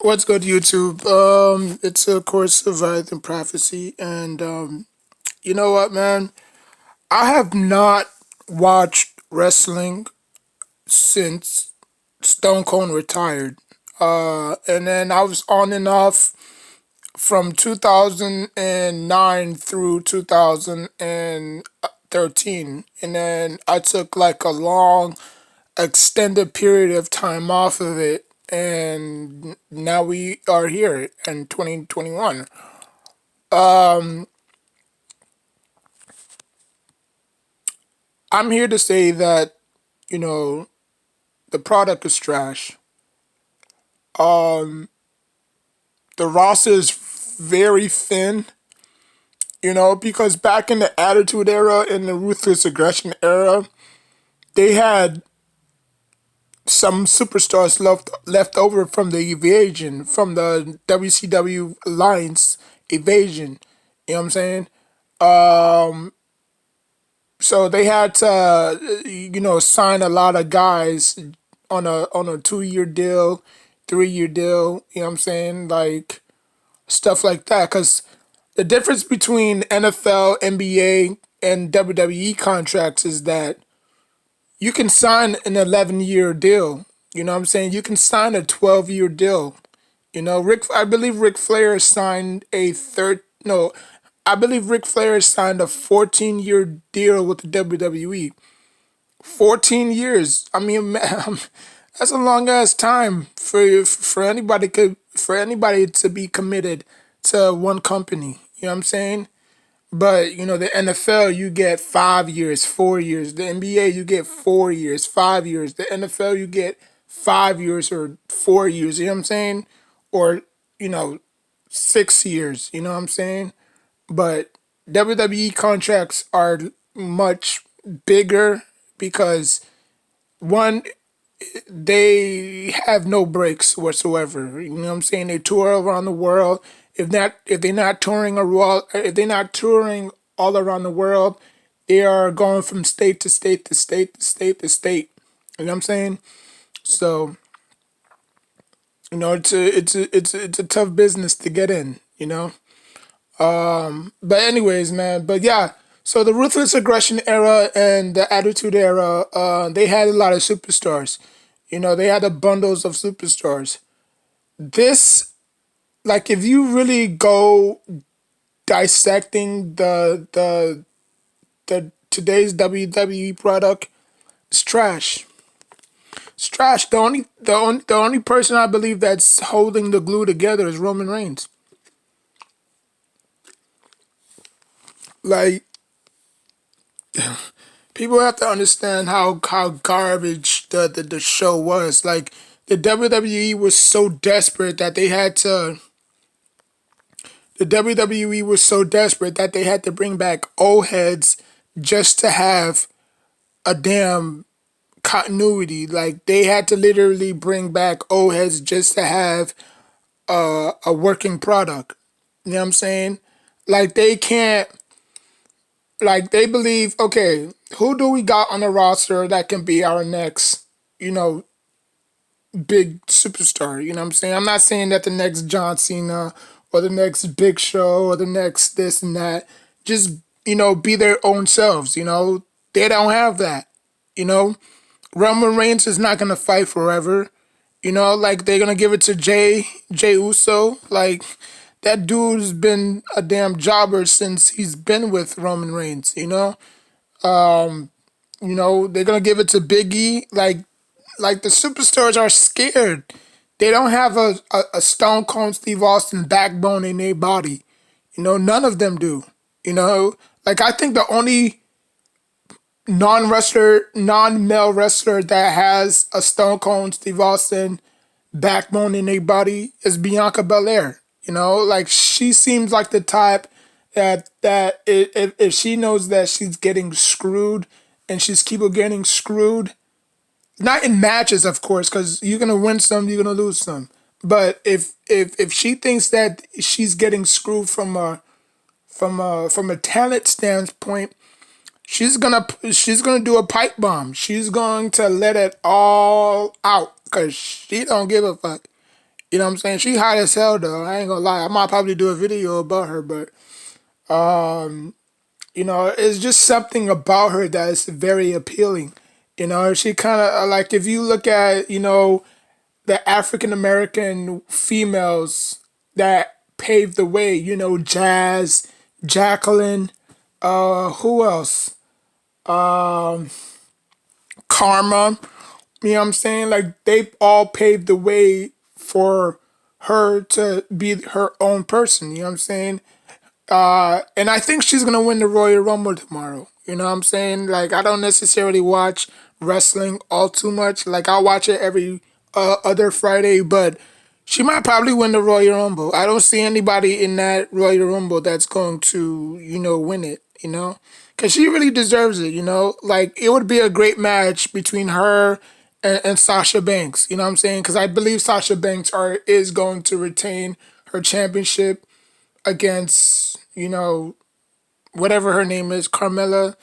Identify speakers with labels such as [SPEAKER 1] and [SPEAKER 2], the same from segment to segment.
[SPEAKER 1] What's good, YouTube? It's of course Survived in Prophecy, and you know what, man? I have not watched wrestling since Stone Cold retired. And then I was on and off from 2009 through 2013, and then I took like a long, extended period of time off of it, and now we are here in 2021. I'm here to say that, you know, the product is trash. The roster is very thin, because back in the Attitude Era and the Ruthless Aggression era, they had some superstars left over from the evasion, from the WCW Alliance evasion. You know what I'm saying? So they had to, sign a lot of guys on a 2 year deal, 3 year deal. You know what I'm saying? Like stuff like that. Because the difference between NFL, NBA, and WWE contracts is that you can sign an 11-year deal. You know what I'm saying? You can sign a 12-year deal. I believe Ric Flair signed a third. No, I believe Ric Flair signed a 14-year deal with the WWE. 14 years. I mean, man, that's a long ass time for anybody to be committed to one company. You know what I'm saying? But the NFL, you get 5 years, 4 years. The NBA, you get 4 years, 5 years. The NFL, you get 5 years or 4 years. You know what I'm saying? Or you know 6 years. You know what I'm saying? But WWE contracts are much bigger because one, they have no breaks whatsoever. You know what I'm saying? They tour around the world. If they're not touring all around the world, they are going from state to state to state to state to state. You know what I'm saying? So it's a tough business to get in. But anyways, man. But yeah. So the Ruthless Aggression era and the Attitude era, they had a lot of superstars. They had the bundles of superstars. This, like, if you really go dissecting the today's WWE product, it's trash. It's trash. The only person I believe that's holding the glue together is Roman Reigns. Like, people have to understand how garbage the show was. Like, the WWE was so desperate that they had to. The WWE was so desperate that they had to bring back old heads just to have a damn continuity. Like, they had to literally bring back old heads just to have a working product. You know what I'm saying? Like, they can't. Like, they believe, okay, who do we got on the roster that can be our next, you know, big superstar? You know what I'm saying? I'm not saying that the next John Cena or the next Big Show or the next this and that. Just, be their own selves, They don't have that, you know? Roman Reigns is not gonna fight forever. Like, they're gonna give it to Jay Uso. Like, that dude's been a damn jobber since he's been with Roman Reigns, they're gonna give it to Big E. Like the superstars are scared. They don't have a Stone Cold Steve Austin backbone in their body. None of them do. Like, I think the only non-male wrestler that has a Stone Cold Steve Austin backbone in their body is Bianca Belair. Like, she seems like the type that if she knows that she's getting screwed and she's keep on getting screwed, not in matches, of course, because you're gonna win some, you're gonna lose some. But if she thinks that she's getting screwed from a talent standpoint, she's gonna do a pipe bomb. She's going to let it all out because she don't give a fuck. You know what I'm saying? She hot as hell though. I ain't gonna lie. I might probably do a video about her, but it's just something about her that is very appealing. She kind of like if you look at the African American females that paved the way. Jazz, Jacqueline, who else? Karma. You know what I'm saying? Like they all paved the way for her to be her own person. You know what I'm saying? And I think she's gonna win the Royal Rumble tomorrow. You know what I'm saying? Like I don't necessarily watch wrestling all too much. Like I watch it every other Friday, but she might probably win the Royal Rumble. I don't see anybody in that Royal Rumble that's going to win it. Because she really deserves it. Like it would be a great match between her and Sasha Banks. You know what I'm saying? Because I believe Sasha Banks is going to retain her championship against whatever her name is, Carmella.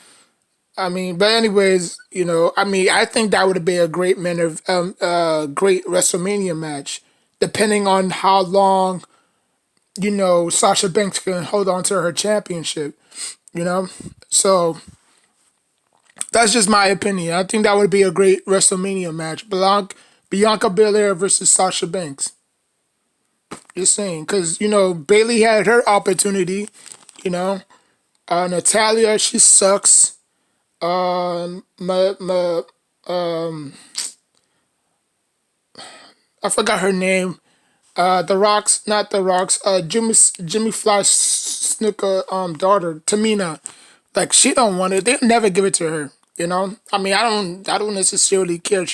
[SPEAKER 1] I mean, but anyways, I think that would be a great great WrestleMania match, depending on how long Sasha Banks can hold on to her championship. You know, so that's just my opinion. I think that would be a great WrestleMania match, Bianca Belair versus Sasha Banks. Just saying, because Bailey had her opportunity. You know, Natalia, she sucks. My I forgot her name. The Rocks, not the Rocks. Jimmy Flash Snooker daughter Tamina, like she don't want it. They never give it to her. I mean, I don't necessarily care.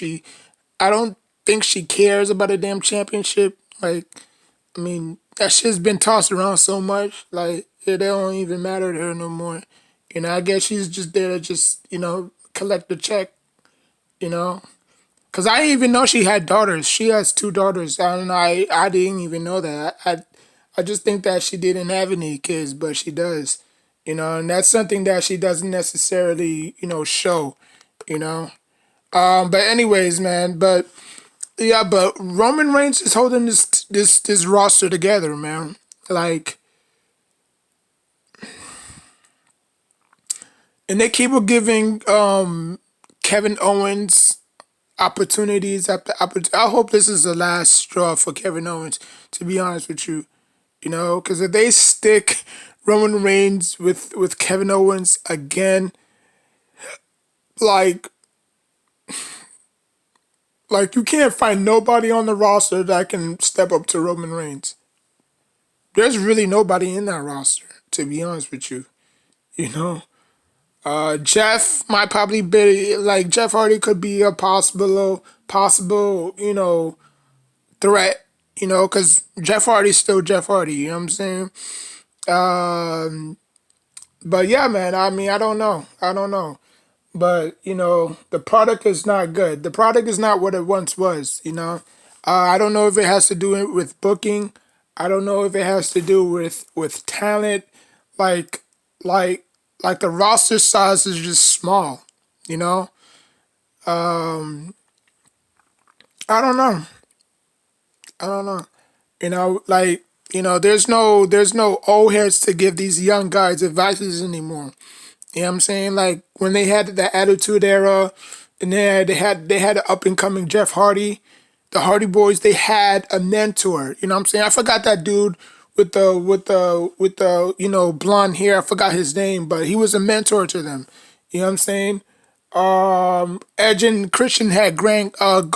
[SPEAKER 1] I don't think she cares about a damn championship. Like, I mean, that shit's been tossed around so much. Like, it don't even matter to her no more. I guess she's just there to just collect the check. You know, Cause I didn't even know she had daughters. She has two daughters. I didn't even know that. I just think that she didn't have any kids, but she does. And that's something that she doesn't necessarily show. You know. But anyways, man. But yeah, but Roman Reigns is holding this roster together, man. Like, and they keep giving Kevin Owens opportunities after opportunity. I hope this is the last straw for Kevin Owens. To be honest with you, because if they stick Roman Reigns with Kevin Owens again, like you can't find nobody on the roster that can step up to Roman Reigns. There's really nobody in that roster. To be honest with you, you know. Jeff might probably be like Jeff Hardy could be a possible threat, because Jeff Hardy's still Jeff Hardy, you know what I'm saying? Um, but yeah, man, I mean, I don't know. I don't know. But, the product is not good. The product is not what it once was. I don't know if it has to do with booking. I don't know if it has to do with talent. Like, like, like the roster size is just small, you know? I don't know. I don't know. Like there's no old heads to give these young guys advices anymore. You know what I'm saying? Like when they had the Attitude Era, and they had an up and coming Jeff Hardy, the Hardy Boys. They had a mentor. You know what I'm saying? I forgot that dude with the blonde hair. I forgot his name, but he was a mentor to them. You know what I'm saying? Edge and Christian had Gangrel, you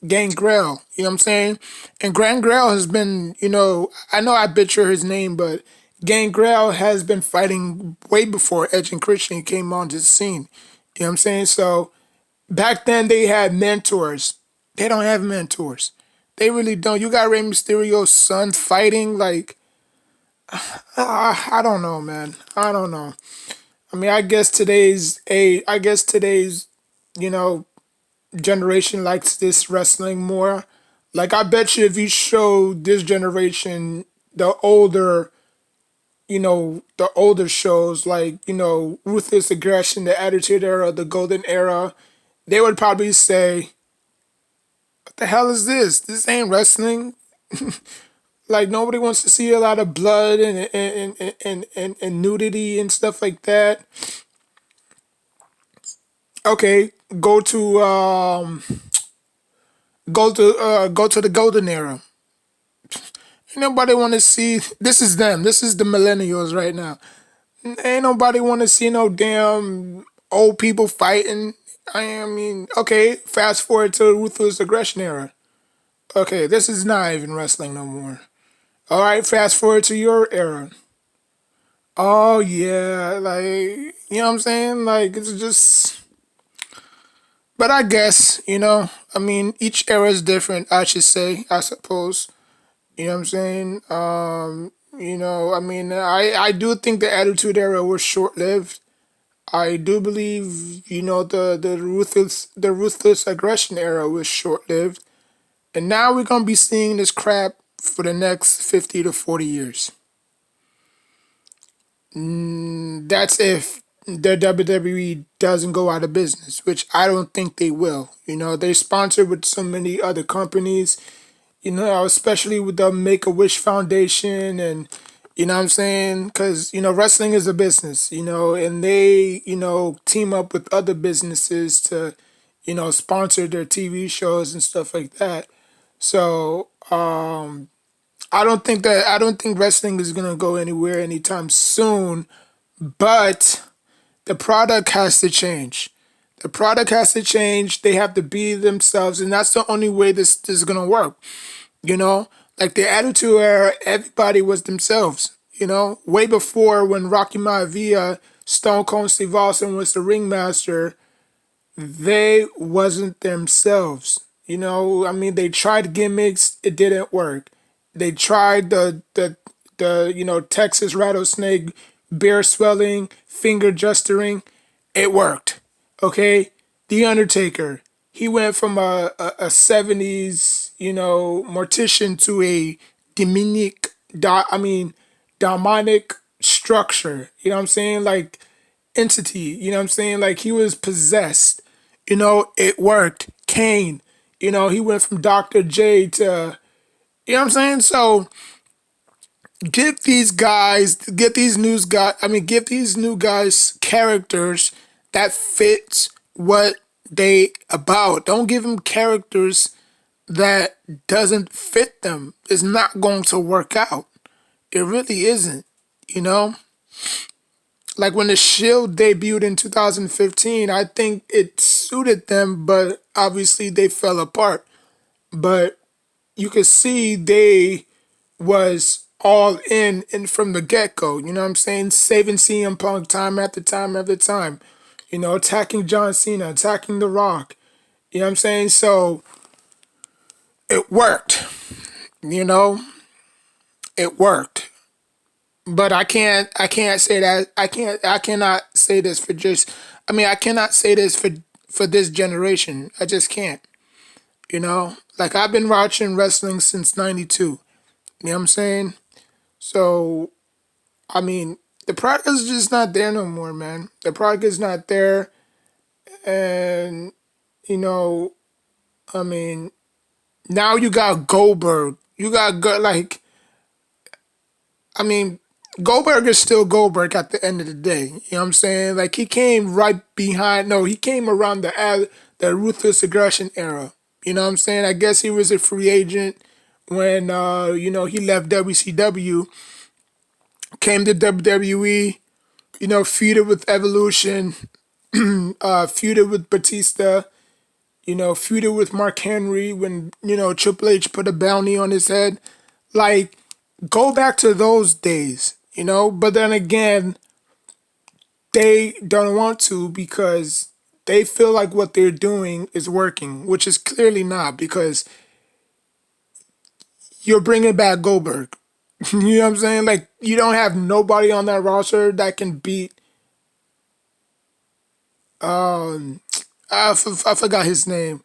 [SPEAKER 1] know what I'm saying? And Gangrel has been, I know I butcher his name, but Gangrel has been fighting way before Edge and Christian came onto the scene. You know what I'm saying? So back then they had mentors. They don't have mentors. They really don't. You got Rey Mysterio's son fighting, like, I don't know, man. I don't know. I mean, I guess today's, you know, generation likes this wrestling more. Like, I bet you if you show this generation the older shows like, Ruthless Aggression, the Attitude Era, the Golden Era, they would probably say the hell is this? This ain't wrestling. Like nobody wants to see a lot of blood and nudity and stuff like that. Okay, go to the golden era. Ain't nobody want to see. This is them. This is the millennials right now. Ain't nobody want to see no damn old people fighting. I mean, okay, fast forward to the ruthless aggression era. Okay, this is not even wrestling no more. All right, fast forward to your era. Oh yeah, like you know what I'm saying? Like it's just. But I guess I mean, each era is different. I should say, I suppose. You know what I'm saying? I mean, I do think the Attitude Era was short lived. I do believe, the ruthless aggression era was short lived. And now we're gonna be seeing this crap for the next 50 to 40 years. That's if the WWE doesn't go out of business, which I don't think they will. They're sponsored with so many other companies, especially with the Make a Wish Foundation and what I'm saying? Because, wrestling is a business, and they, team up with other businesses to, sponsor their TV shows and stuff like that. So, I don't think wrestling is going to go anywhere anytime soon, but the product has to change. The product has to change. They have to be themselves, and that's the only way this is going to work. You know, like the Attitude Era, everybody was themselves. Way before when Rocky Maivia, Stone Cold Steve Austin was the ringmaster, they wasn't themselves. I mean, they tried gimmicks, it didn't work. They tried the Texas rattlesnake, bear swelling, finger gesturing, it worked. Okay, The Undertaker, he went from a 70s, mortician to a demonic, I mean, demonic structure. You know what I'm saying? Like entity. You know what I'm saying? Like he was possessed. It worked. Kane, he went from Dr. J to, you know what I'm saying? So give these new guys characters that fits what they about. Don't give them characters that doesn't fit them. It's not going to work out. It really isn't, you know? Like when the Shield debuted in 2015, I think it suited them, but obviously they fell apart. But you could see they was all in and from the get-go, you know what I'm saying? Saving CM Punk time after time after time. Attacking John Cena, attacking The Rock. You know what I'm saying? So it worked. You know, it worked. But I can't say that I cannot say this for just I cannot say this for this generation. I just can't. Like I've been watching wrestling since 92. You know what I'm saying? So I mean, the product is just not there no more, man. The product is not there and you know, I mean, now you got Goldberg. You got like I mean, Goldberg is still Goldberg at the end of the day. You know what I'm saying? Like he came right behind. No, he came around the ruthless aggression era. You know what I'm saying? I guess he was a free agent when he left WCW, came to WWE. Feuded with Evolution, feuded with Batista. Feuded with Mark Henry when Triple H put a bounty on his head. Like go back to those days, but then again, they don't want to because they feel like what they're doing is working, which is clearly not because you're bringing back Goldberg. You know what I'm saying? Like, you don't have nobody on that roster that can beat, um, I forgot his name.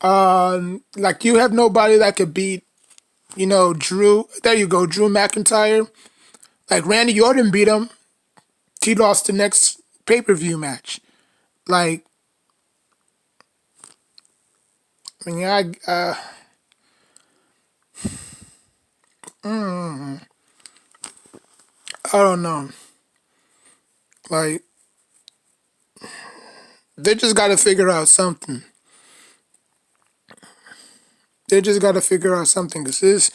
[SPEAKER 1] Like, you have nobody that could beat, Drew. There you go, Drew McIntyre. Like, Randy Orton beat him. He lost the next pay-per-view match. Like I mean, I don't know. Like, they just got to figure out something. They just got to figure out something because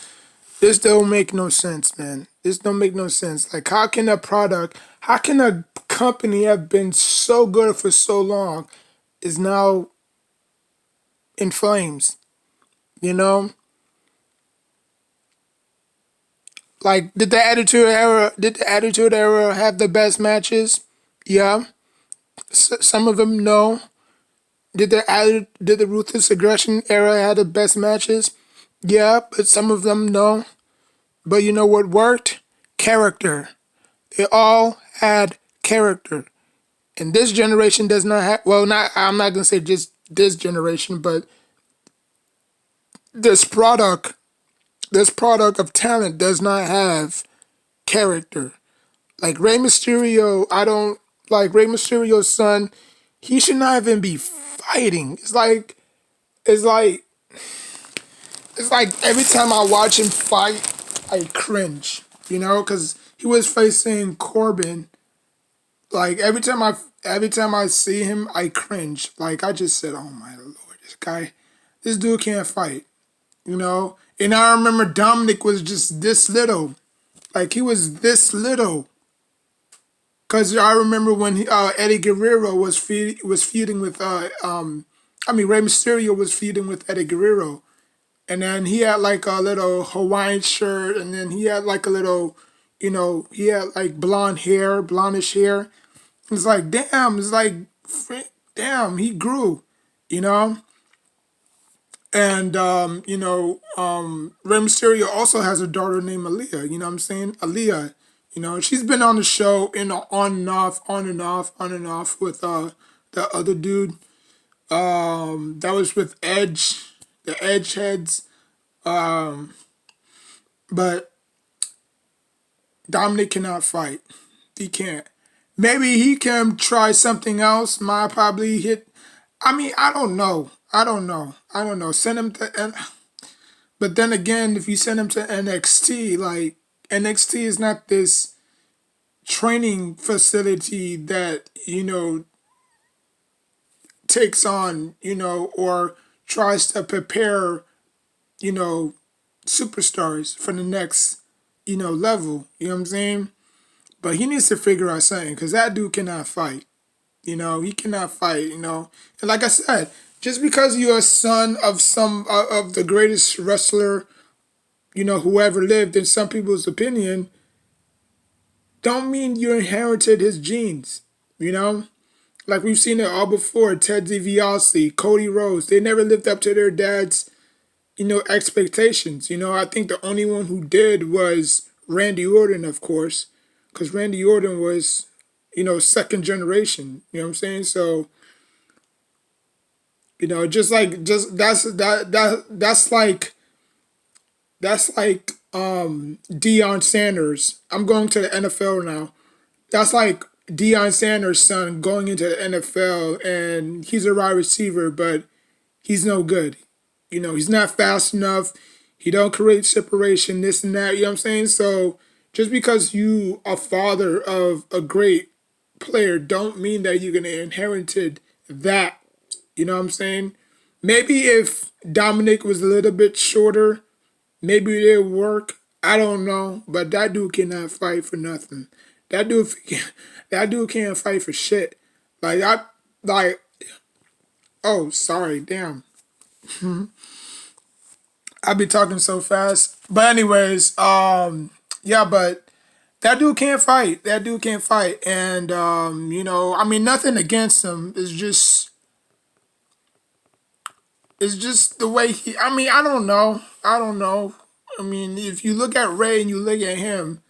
[SPEAKER 1] this don't make no sense, man. This don't make no sense. Like, how can a company have been so good for so long is now in flames? You know, like, did the Attitude Era have the best matches? Yeah, some of them no. Did the Ruthless Aggression Era have the best matches? Yeah, but some of them no. But you know what worked? Character. They all had character. And this generation does not have, well, not, I'm not going to say just this generation, but this product, this product of talent does not have character. Like Rey Mysterio, I don't, like Rey Mysterio's son, he should not even be fighting. It's like, it's like every time I watch him fight, I cringe, you know, because he was facing Corbin. Like every time I see him, I cringe. Like I just said, "Oh my lord, this dude can't fight," you know. And I remember Dominic was just this little, like he was this little. Cause I remember when Eddie Guerrero was feuding with I mean Rey Mysterio was feuding with Eddie Guerrero, and then he had like a little Hawaiian shirt, and then he had like a little, you know, he had like blondish hair. It's like, damn, damn, he grew, you know? And, Rey Mysterio also has a daughter named Aaliyah, you know what I'm saying? Aaliyah, you know, she's been on the show on and off, on and off, on and off with the other dude. That was with Edge, the Edge heads. But Dominic cannot fight. He can't. Maybe he can try something else. Might probably hit. I mean, I don't know. I don't know. I don't know. Send him to. But then again, if you send him to NXT, like NXT is not this training facility that takes on or tries to prepare you know superstars for the next level. You know what I'm saying? But he needs to figure out something because that dude cannot fight. He cannot fight. And like I said, just because you're a son of some of the greatest wrestler, who ever lived, in some people's opinion, don't mean you inherited his genes. You know, like we've seen it all before. Ted DiBiase, Cody Rhodes, they never lived up to their dad's, expectations. I think the only one who did was Randy Orton, of course, because Randy Orton was, second generation. You know what I'm saying? So, just that's like Deion Sanders. I'm going to the NFL now. That's like Deion Sanders' son going into the NFL, and he's a wide receiver, but he's no good. He's not fast enough. He don't create separation, this and that. You know what I'm saying? So just because you are father of a great player, don't mean that you're gonna inherited that. You know what I'm saying? Maybe if Dominic was a little bit shorter, maybe it would work. I don't know, but that dude cannot fight for nothing. That dude, that dude can't fight for shit. Like I, like, oh, sorry, damn. I be talking so fast. But anyways, yeah, but that dude can't fight. That dude can't fight. And I mean nothing against him. It's just the way he I mean, I don't know. I don't know. I mean, if you look at Ray and you look at him,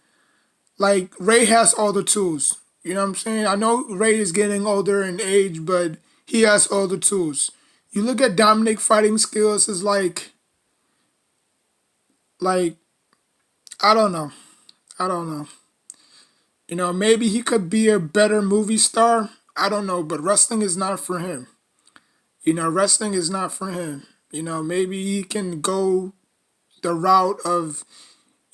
[SPEAKER 1] like Ray has all the tools. You know what I'm saying? I know Ray is getting older in age, but he has all the tools. You look at Dominic fighting skills is like I don't know. I don't know. Maybe he could be a better movie star. I don't know, but wrestling is not for him. Wrestling is not for him. Maybe he can go the route of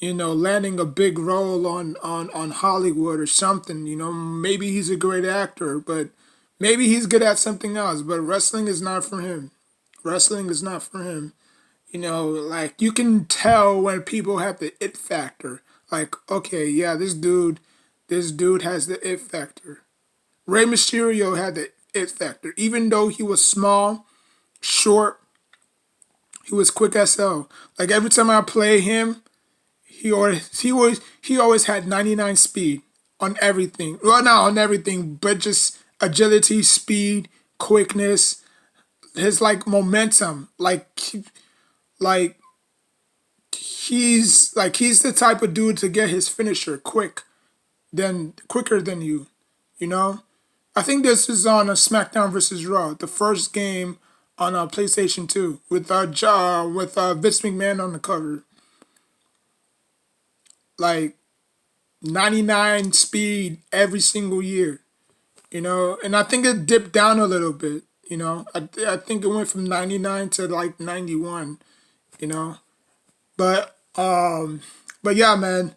[SPEAKER 1] landing a big role on Hollywood or something. Maybe he's a great actor, but maybe he's good at something else. But wrestling is not for him. Wrestling is not for him. Like you can tell when people have the it factor. Like, okay, yeah, this dude has the it factor. Rey Mysterio had the it factor. Even though he was small, short, he was quick as hell. Like every time I play him, he always had 99 speed on everything. Well, not on everything, but just agility, speed, quickness, his like momentum. Like he's the type of dude to get his finisher quicker than you. You know. I think this is on a SmackDown versus Raw, the first game on PlayStation 2 with Vince McMahon on the cover. Like 99 speed every single year, and I think it dipped down a little bit. I think it went from 99 to like 91. You know, but yeah, man,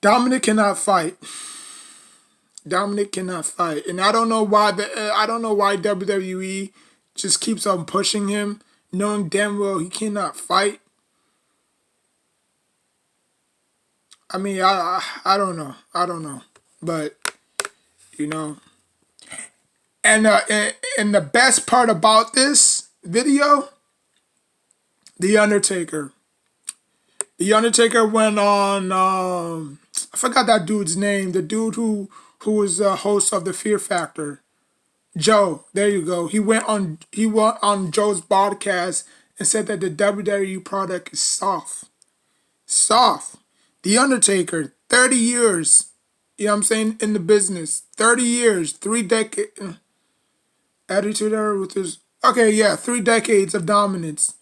[SPEAKER 1] Dominic cannot fight. Dominic cannot fight, and I don't know why WWE just keeps on pushing him, knowing damn well he cannot fight. I mean, I don't know, but you know, and the best part about this video, the Undertaker. The Undertaker went on. I forgot that dude's name. The dude who was the host of the Fear Factor. Joe, there you go. He went on Joe's podcast and said that the WWE product is soft. Soft. The Undertaker, 30 years. You know what I'm saying? In the business. 30 years, 3 decades. Attitude Era with his. Okay, yeah, 3 decades of dominance.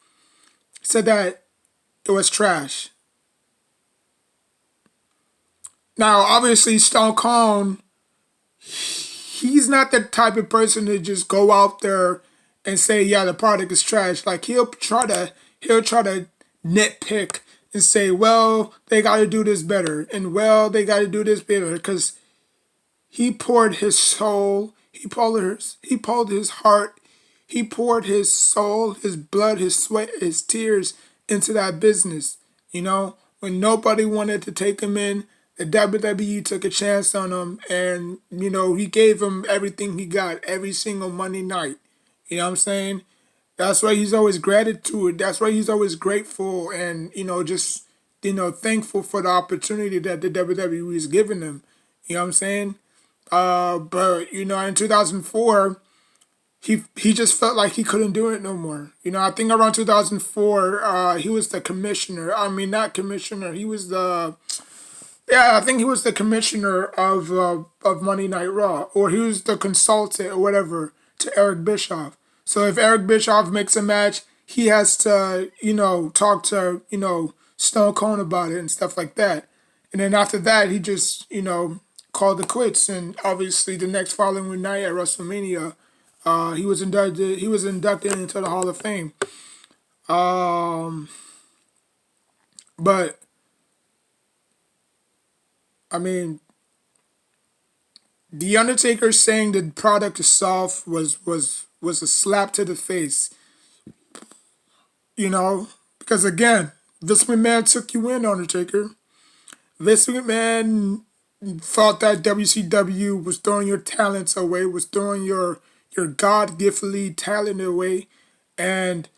[SPEAKER 1] Said that it was trash. Now, obviously, Stone Cold, he's not the type of person to just go out there and say, "Yeah, the product is trash." Like he'll try to nitpick and say, "Well, they got to do this better," and "Well, they got to do this better," because he poured his soul, he poured his heart, he poured his soul, his blood, his sweat, his tears into that business. When nobody wanted to take him in, the WWE took a chance on him, and he gave him everything he got every single Monday night. You know what I'm saying? That's why he's always gratitude. That's why he's always grateful and just thankful for the opportunity that the WWE is giving him. You know what I'm saying? But in 2004, he just felt like he couldn't do it no more. I think around 2004, he was the commissioner. I mean, not commissioner. He was the Yeah, I think he was the commissioner of Monday Night Raw, or he was the consultant or whatever to Eric Bischoff. So if Eric Bischoff makes a match, he has to talk to Stone Cold about it and stuff like that. And then after that, he just called the quits. And obviously, the next following night at WrestleMania, he was inducted. He was inducted into the Hall of Fame. Um, but I mean, the Undertaker saying the product is soft was a slap to the face. Because again, Vince McMahon took you in, Undertaker. Vince McMahon thought that WCW was throwing your talents away, was throwing your God giftedly talent away, and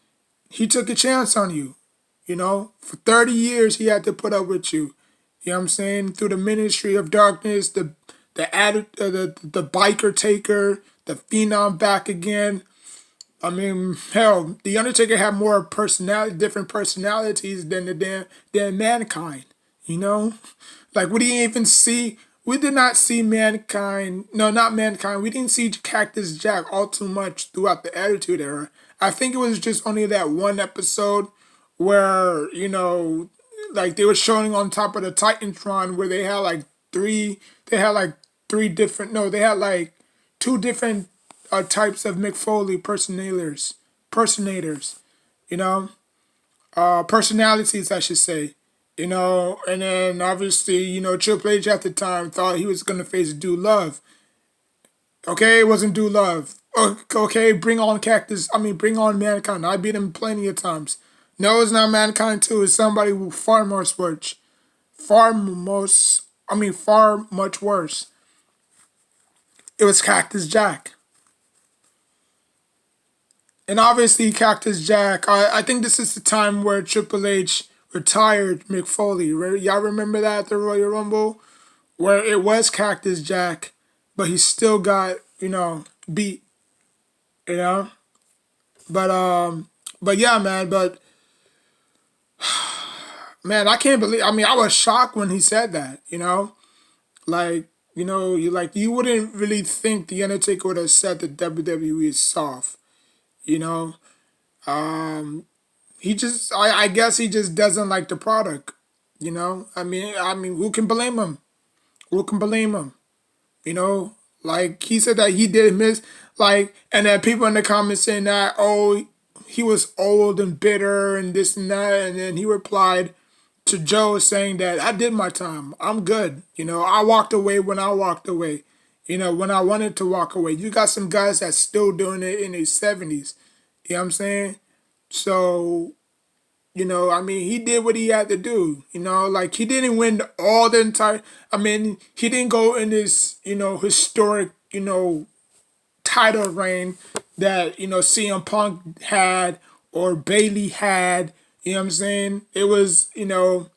[SPEAKER 1] he took a chance on you. For 30 years he had to put up with you. You know what I'm saying? Through the Ministry of Darkness, the biker taker, the phenom back again. I mean, hell, the Undertaker had more different personalities than Mankind. You know, like we didn't even see. We did not see Mankind. No, not Mankind. We didn't see Cactus Jack all too much throughout the Attitude Era. I think it was just only that one episode where like they were showing on top of the Titantron where they had like three. They had like three different. No, they had like two different types of Mick Foley personators. Personators. you know, personalities, I should say, you know, and then obviously, you know, Triple H at the time thought he was gonna face Dude Love. Okay, it wasn't Dude Love. Okay, bring on Cactus. I mean, bring on Mankind. I beat him plenty of times. No, it's not Mankind too. It's somebody who far more worse, far most. I mean, far much worse. It was Cactus Jack. And obviously, Cactus Jack, I think this is the time where Triple H retired Mick Foley. Y'all remember that at the Royal Rumble? Where it was Cactus Jack, but he still got, you know, beat, you know? But yeah, man, but man, I can't believe, I mean, I was shocked when he said that, you know? Like, you know, you wouldn't really think The Undertaker would have said that WWE is soft, you know? He just, I guess he just doesn't like the product. You know, I mean, who can blame him? Who can blame him? You know, like he said that he did miss, like, and then people in the comments saying that, oh, he was old and bitter and this and that, and then he replied to Joe saying that I did my time. I'm good. You know, I walked away when I walked away. You know, when I wanted to walk away. You got some guys that's still doing it in their 70s. You know what I'm saying? So, you know, I mean, he did what he had to do. You know, like he didn't win all the entire. I mean, he didn't go in this, you know, historic, you know, title reign that you know CM Punk had or Bailey had. You know what I'm saying? It was, you know,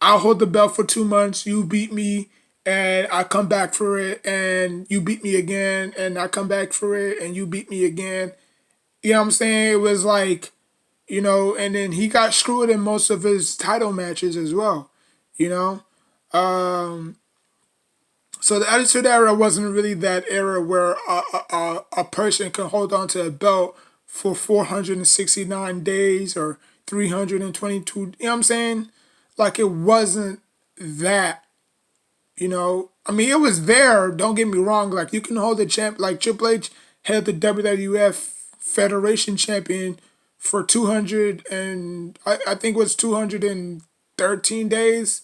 [SPEAKER 1] I'll hold the belt for 2 months. You beat me, and I come back for it, and you beat me again, and I come back for it, and you beat me again. You know what I'm saying? It was like, you know, and then he got screwed in most of his title matches as well, you know. So the Attitude Era wasn't really that era where a person can hold on to a belt for 469 days or 322. You know what I'm saying? Like it wasn't that, you know. I mean, it was there. Don't get me wrong. Like you can hold the champ. Like Triple H held the WWF Federation champion for 200 and I think it was 213 days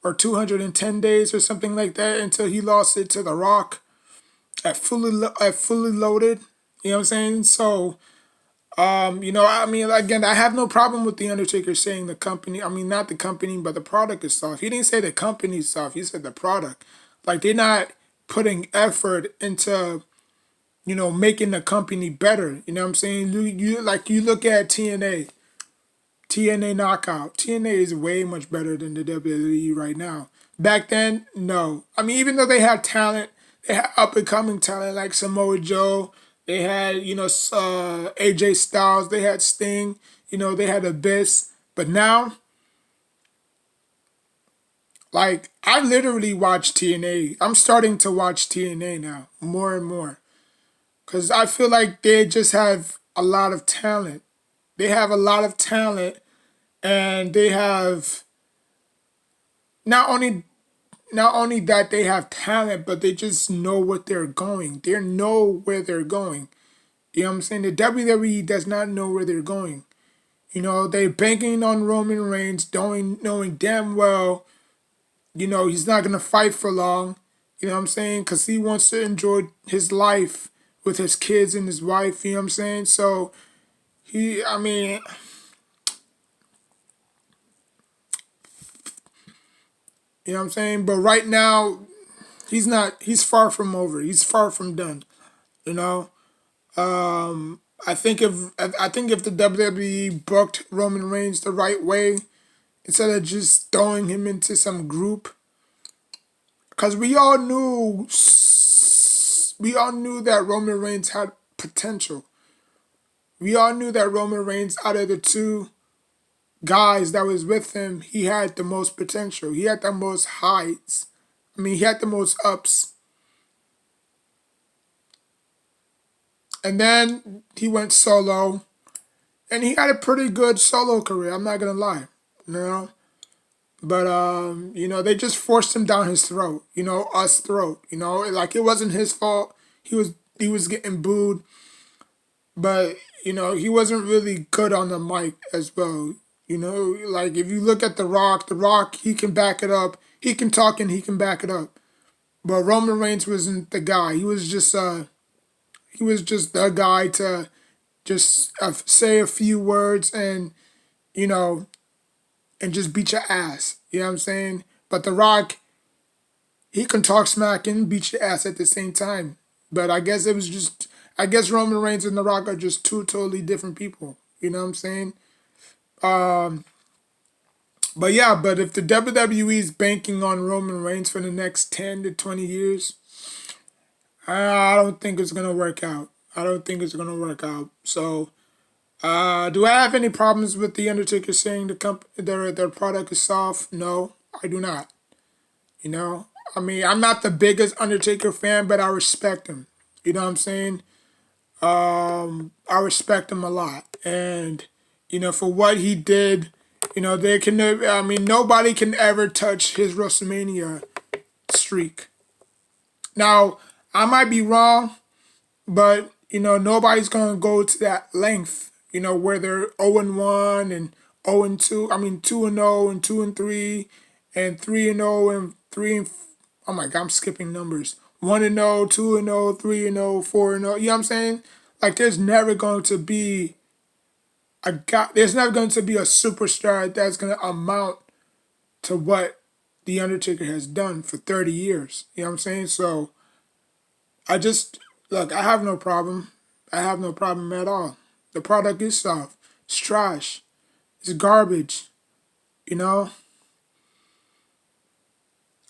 [SPEAKER 1] or 210 days or something like that until he lost it to The Rock at fully loaded. You know what I'm saying? So, you know, I mean, again, I have no problem with the Undertaker saying the company. I mean, not the company, but the product is soft. He didn't say the company's soft. He said the product. Like they're not putting effort into, you know, making the company better. You know what I'm saying? You like you look at TNA. TNA Knockout. TNA is way much better than the WWE right now. Back then, no. I mean, even though they had talent, they had up and coming talent like Samoa Joe. They had, you know, AJ Styles. They had Sting. You know, they had Abyss. But now, like, I literally watch TNA. I'm starting to watch TNA now more and more because I feel like they just have a lot of talent. They have a lot of talent and they have not only not only that they have talent, but they just know what they're going. They know where they're going. You know what I'm saying? The WWE does not know where they're going. You know, they're banking on Roman Reigns, knowing damn well, you know, he's not gonna fight for long. You know what I'm saying? Because he wants to enjoy his life with his kids and his wife. You know what I'm saying? So I mean, you know what I'm saying? But right now, he's not. He's far from over. He's far from done. You know. I think if the WWE booked Roman Reigns the right way, instead of just throwing him into some group, because we all knew that Roman Reigns had potential. We all knew that Roman Reigns, out of the two guys that was with him, he had the most potential. He had the most heights. I mean, he had the most ups. And then he went solo, and he had a pretty good solo career. I'm not gonna lie, you know. But you know, they just forced him down his throat. You know, us throat. You know, like it wasn't his fault. He was getting booed. but he wasn't really good on the mic as well. Like if you look at The Rock, he can back it up. He can talk and he can back it up. But Roman Reigns wasn't the guy. He was just the guy to just say a few words and you know and just beat your ass. You know what I'm saying? But The Rock, he can talk smack and beat your ass at the same time. But I guess Roman Reigns and The Rock are just two totally different people. You know what I'm saying? Um, but yeah, but if the WWE is banking on Roman Reigns for the next 10 to 20 years, I don't think it's gonna work out. I don't think it's gonna work out. So, do I have any problems with the Undertaker saying their product is soft? No, I do not. You know, I mean, I'm not the biggest Undertaker fan, but I respect him. You know what I'm saying? I respect him a lot, and for what he did, they can. I mean, nobody can ever touch his WrestleMania streak. Now, I might be wrong, but nobody's gonna go to that length. Where they're 0-1 and 0-2. I mean, 2-0 and 2-3 and 3-0 and oh my God, I'm skipping numbers. 1-0, 2-0, 3-0, 4-0. You know what I'm saying? Like, there's never going to be a superstar that's going to amount to what the Undertaker has done for 30 years. You know what I'm saying? So I just look. I have no problem. I have no problem at all. The product is soft. It's trash. It's garbage. You know,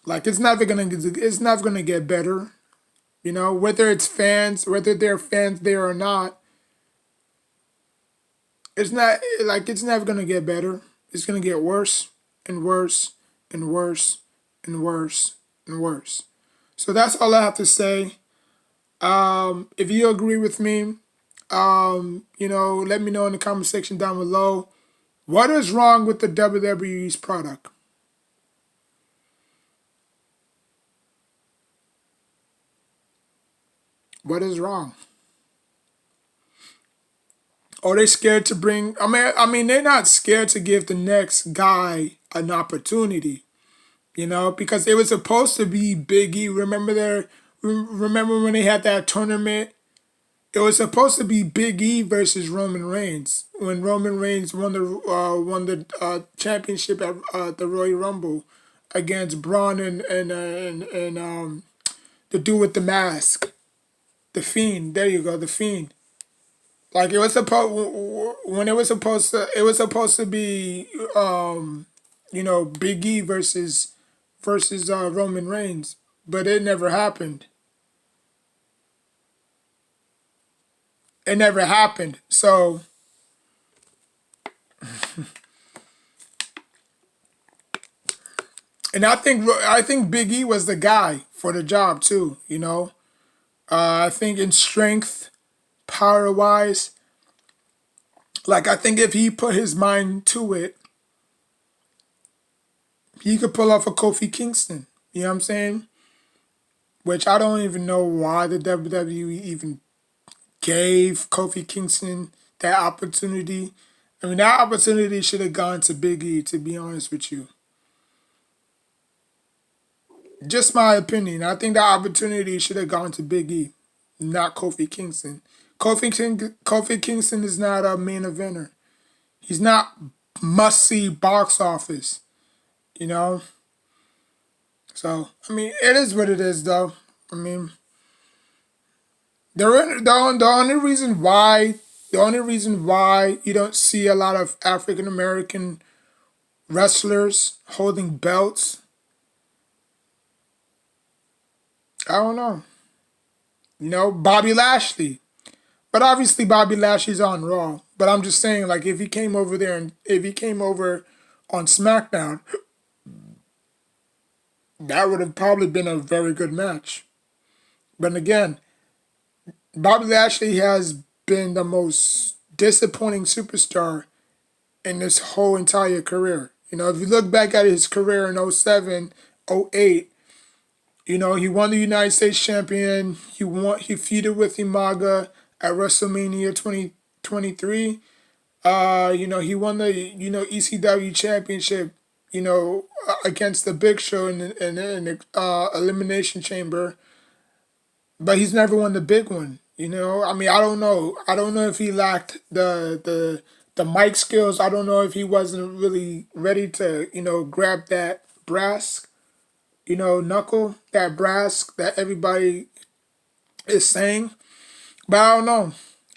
[SPEAKER 1] like it's never gonna get better. Whether they're fans there or not, it's never gonna get better. It's gonna get worse and worse and worse and worse and worse. So that's all I have to say. If you agree with me, let me know in the comment section down below. What is wrong with the WWE's product? What is wrong? Are they scared to bring? I mean, they're not scared to give the next guy an opportunity. Because it was supposed to be Big E. Remember when they had that tournament? It was supposed to be Big E versus Roman Reigns when Roman Reigns won the championship at the Royal Rumble against Braun and the dude with the mask, the Fiend. There you go, the Fiend. Like it was supposed when it was supposed to be Big E versus Roman Reigns, but it never happened. It never happened. So and I think Big E was the guy for the job too. I think in strength, power wise, like I think if he put his mind to it, he could pull off a Kofi Kingston. You know what I'm saying? Which I don't even know why the WWE even gave Kofi Kingston that opportunity. I mean, that opportunity should have gone to Big E, to be honest with you. Just my opinion. I think that opportunity should have gone to Big E, not Kofi Kingston. Kofi Kingston is not a main eventer. He's not must see box office, you know? So, I mean, it is what it is, though. I mean, the only reason why you don't see a lot of African American wrestlers holding belts, I don't know. Bobby Lashley. But obviously Bobby Lashley's on Raw. But I'm just saying, like, if he came over there and if he came over on SmackDown, that would have probably been a very good match. But again, Bobby Lashley has been the most disappointing superstar in this whole entire career. If you look back at his career in '07, '08, he won the United States champion. He feuded with Umaga at WrestleMania 2023. He won the ECW championship. Against the Big Show in the Elimination Chamber, but he's never won the big one. I mean, I don't know. I don't know if he lacked the mic skills. I don't know if he wasn't really ready to grab that brass knuckle, that brass that everybody is saying. But I don't know.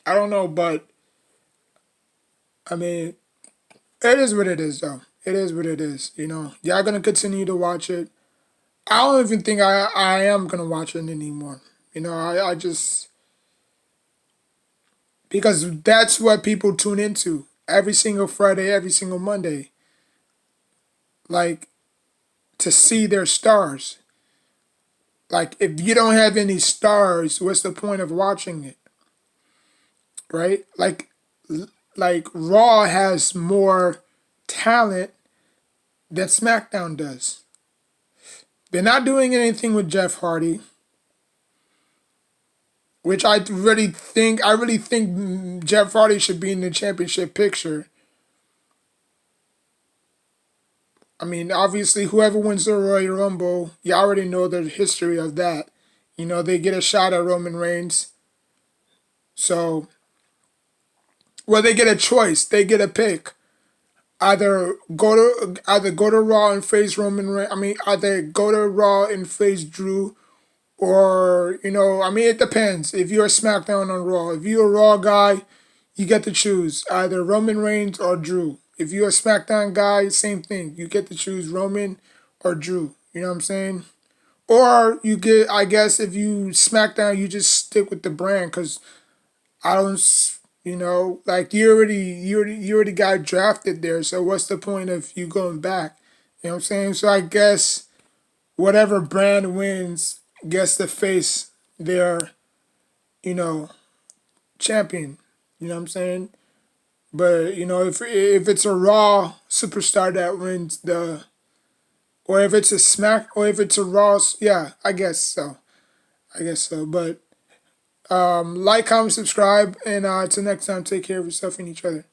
[SPEAKER 1] I don't know, but I mean, it is what it is, though. It is what it is. Y'all gonna continue to watch it. I don't even think I am gonna watch it anymore. I just because that's what people tune into every single Friday, every single Monday, like to see their stars. Like if you don't have any stars, what's the point of watching it, right? Like Raw has more talent than SmackDown does. They're not doing anything with Jeff Hardy, which I really think Jeff Hardy should be in the championship picture. I mean, obviously, whoever wins the Royal Rumble, you already know the history of that. They get a shot at Roman Reigns. So, well, they get a choice. They get a pick. Either go to Raw and face Roman Reigns. I mean, either go to Raw and face Drew, or I mean, it depends. If you're a SmackDown on Raw, if you're a Raw guy, you get to choose either Roman Reigns or Drew. If you're a SmackDown guy, same thing. You get to choose Roman or Drew. You know what I'm saying? Or you get, I guess, if you SmackDown, you just stick with the brand because I don't, like you already got drafted there. So what's the point of you going back? You know what I'm saying? So I guess whatever brand wins gets to face their, you know, champion. You know what I'm saying? But if it's a Raw superstar that wins or if it's a or if it's a Raw, yeah, I guess so. I guess so. But like, comment, subscribe, and until next time, take care of yourself and each other.